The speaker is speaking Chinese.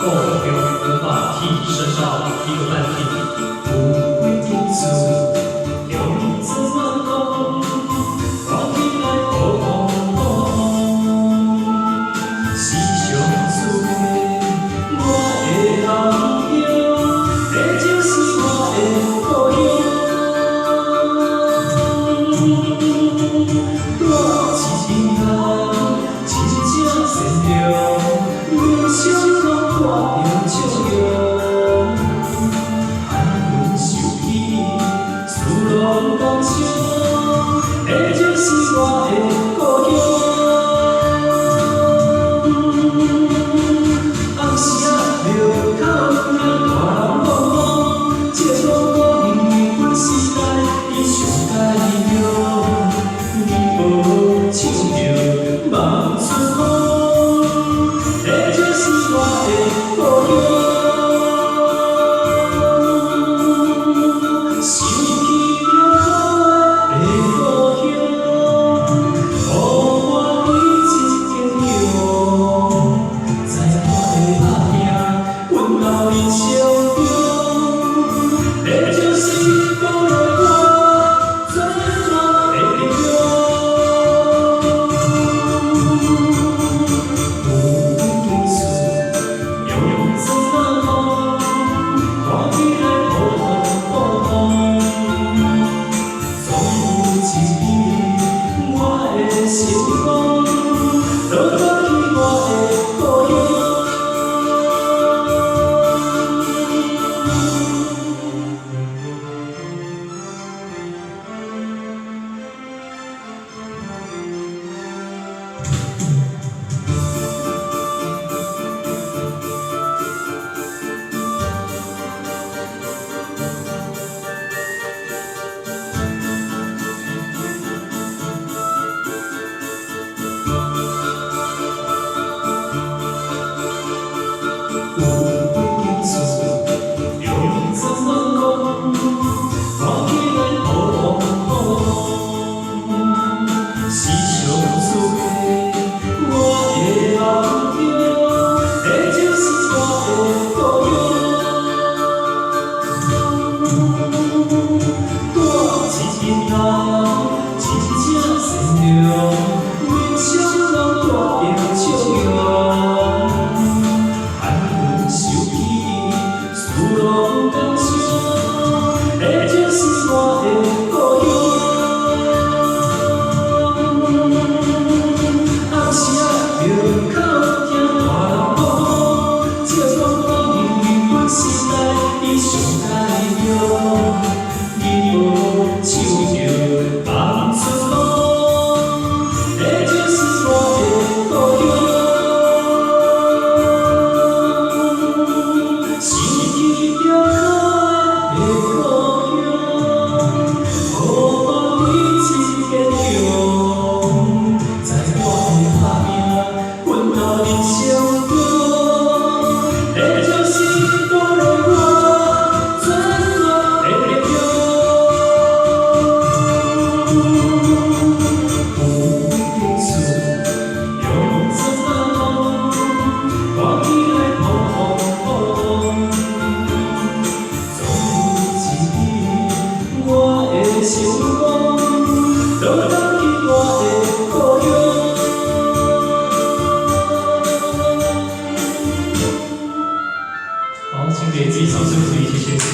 故乡文化体身上一个单体，不会停止。用自然光，看起来好好好。是上主的我的梦乡，这就是我的故乡。大一人，真正善良，梦想拢挂着笑容。安分守己，事拢讲成，这就是我的故乡。红时仔庙口听大人讲讲，这讲讲阮时代伊上佳妙。你无唱着梦出风，这就是我的故乡。想起了可爱的故乡，予我一真坚强。在我的打拼，奋斗人生中，这就是鼓励我做我的力量。好，请给自己掌声鼓励，谢谢。